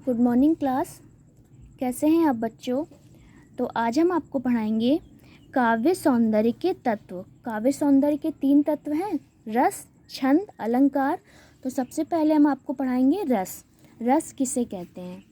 Good morning class. कैसे हैं आप बच्चों? तो आज हम आपको पढ़ाएंगे काव्य सौंदर्य के तत्व। काव्य सौंदर्य के 3 तत्व हैं, रस, छंद, अलंकार। तो सबसे पहले हम आपको पढ़ाएंगे रस। रस किसे कहते हैं?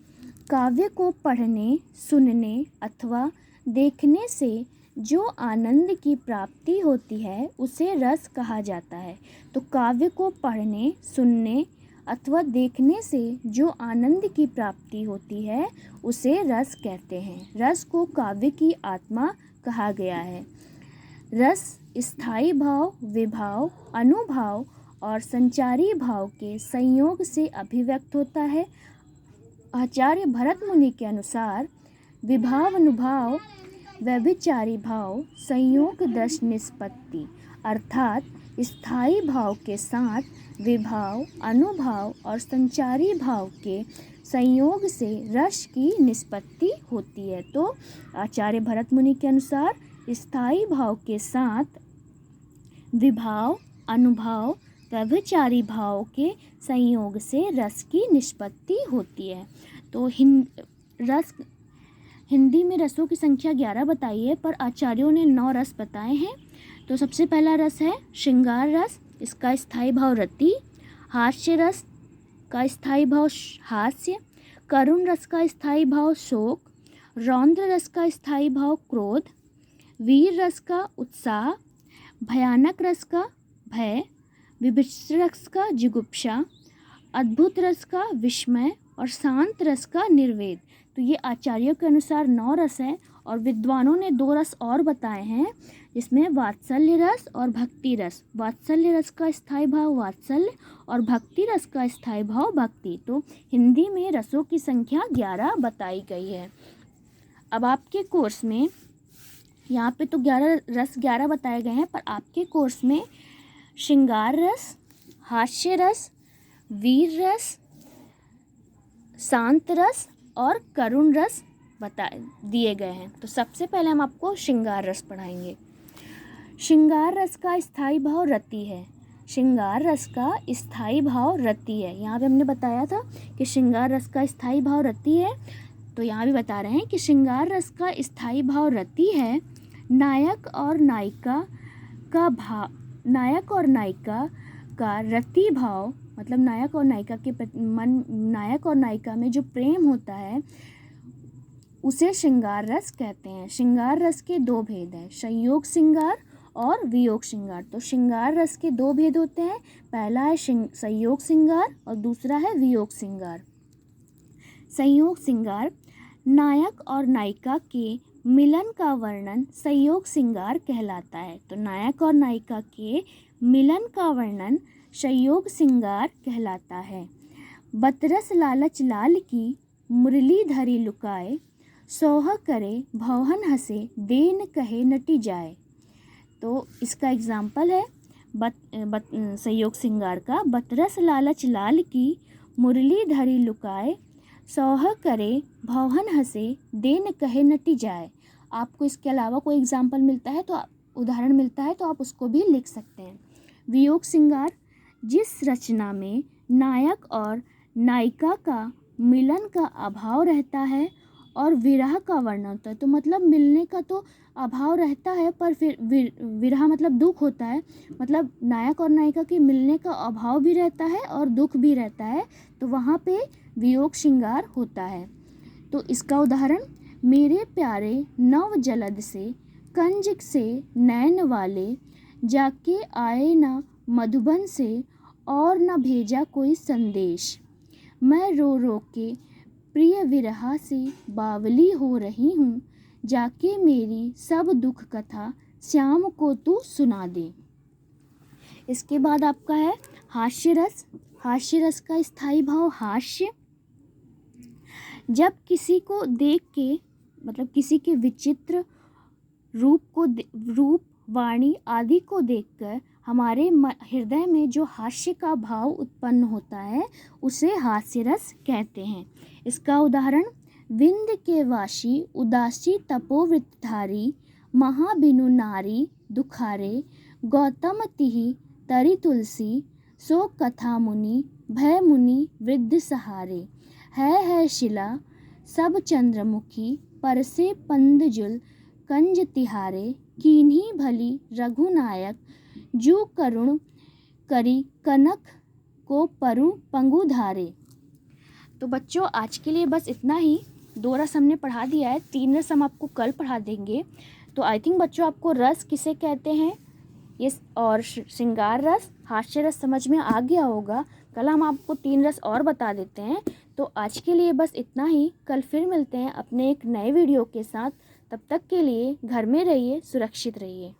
काव्य को पढ़ने, सुनने अथवा देखने से जो आनंद की प्राप्ति होती है उसे रस कहा जाता है। तो काव्य को पढ़ने, सुनने अथवा देखने से जो आनंद की प्राप्ति होती है उसे रस कहते हैं। रस को काव्य की आत्मा कहा गया है। रस स्थायी भाव, विभाव, अनुभाव और संचारी भाव के संयोग से अभिव्यक्त होता है। आचार्य भरत मुनि के अनुसार विभाव, अनुभाव, व्यभिचारी भाव, संयोग दश निष्पत्ति अर्थात स्थायी भाव के साथ विभाव, अनुभाव और संचारी भाव के संयोग से रस की निष्पत्ति होती है। तो आचार्य भरत मुनि के अनुसार स्थायी भाव के साथ विभाव, अनुभाव, व्यभिचारी भाव के संयोग से रस की निष्पत्ति होती है। तो हिंदी में रसों की संख्या 11 बताई है, पर आचार्यों ने 9 रस बताए हैं। तो सबसे पहला रस है श्रृंगार रस। इसका स्थायी भाव रति। हास्य रस का स्थायी भाव हास्य। करुण रस का स्थायी भाव शोक। रौद्र रस का स्थायी भाव क्रोध। वीर रस का उत्साह। भयानक रस का भय। विभत्स रस का जुगुप्सा। अद्भुत रस का विस्मय और शांत रस का निर्वेद। तो ये आचार्यों के अनुसार 9 रस हैं और विद्वानों ने 2 रस और बताए हैं, जिसमें वात्सल्य रस और भक्ति रस। वात्सल्य रस का स्थायी भाव वात्सल्य और भक्ति रस का स्थायी भाव भक्ति। तो हिंदी में रसों की संख्या 11 बताई गई है। अब आपके कोर्स में यहाँ पे तो 11 बताए गए हैं, पर आपके कोर्स में श्रृंगार रस, हास्य रस, वीर रस, शांत रस और करुण रस दिए गए हैं। तो सबसे पहले हम आपको श्रृंगार रस पढ़ाएंगे। श्रृंगार रस का स्थायी भाव रति है। श्रृंगार रस का स्थायी भाव रति है। यहाँ पे हमने बताया था कि श्रृंगार रस का स्थायी भाव रति है, तो यहाँ भी बता रहे हैं कि श्रृंगार रस का स्थायी भाव रति है। नायक और नायिका का रति भाव, मतलब नायक और नायिका में जो प्रेम होता है उसे श्रृंगार रस कहते हैं। श्रृंगार रस के 2 भेद हैं, संयोग श्रृंगार और वियोग श्रृंगार। तो श्रृंगार रस के 2 भेद होते हैं, पहला है संयोग श्रृंगार और दूसरा है वियोग श्रृंगार। संयोग श्रृंगार नायक और नायिका के मिलन का वर्णन संयोग श्रृंगार कहलाता है। तो नायक और नायिका के मिलन का वर्णन संयोग श्रृंगार कहलाता है। बतरस लालच लाल की मुरली धरी लुकाए, सोह करे भौहन हंसे देन कहे नटी जाए। तो इसका एग्जाम्पल है संयोग श्रृंगार का। बतरस लालच लाल की मुरली धरी लुकाए, सोह करे भौहन हंसे देन कहे नटी जाए। आपको इसके अलावा कोई एग्जाम्पल मिलता है तो उदाहरण मिलता है तो आप उसको भी लिख सकते हैं। वियोग श्रृंगार जिस रचना में नायक और नायिका का मिलन का अभाव रहता है और विरह का वर्णन होता है। तो मतलब मिलने का तो अभाव रहता है, पर फिर विरह मतलब दुख होता है, मतलब नायक और नायिका के मिलने का अभाव भी रहता है और दुख भी रहता है, तो वहाँ पे वियोग श्रृंगार होता है। तो इसका उदाहरण, मेरे प्यारे नव जलद से कंज से नैन वाले, जाके आए ना मधुबन से और न भेजा कोई संदेश। मैं रो रो के प्रिय विरहा से बावली हो रही हूँ, जाके मेरी सब दुख कथा श्याम को तू सुना दे। इसके बाद आपका है हास्य रस। हास्य रस का स्थायी भाव हास्य। जब किसी को देख के, मतलब किसी के विचित्र रूप, वाणी आदि को देखकर हमारे हृदय में जो हास्य का भाव उत्पन्न होता है उसे हास्य रस कहते हैं। इसका उदाहरण, विंध्य के वासी उदासी तपोवृतधारी, महाबिनु नारी दुखारे, गौतम तिहि तरि तुलसी, सो कथा मुनि भय मुनि वृद्ध सहारे। है शिला सब चंद्रमुखी, परसे पंदजुल कंज तिहारे, कीन्ही भली रघुनायक, जू करुण करी कनक को परु पंगु धारे। तो बच्चों आज के लिए बस इतना ही। 2 रस हमने पढ़ा दिया है, 3 रस हम आपको कल पढ़ा देंगे। तो आई थिंक बच्चों आपको रस किसे कहते हैं ये और श्रृंगार रस, हास्य रस समझ में आ गया होगा। कल हम आपको 3 रस और बता देते हैं। तो आज के लिए बस इतना ही। कल फिर मिलते हैं अपने एक नए वीडियो के साथ। तब तक के लिए घर में रहिए, सुरक्षित रहिए।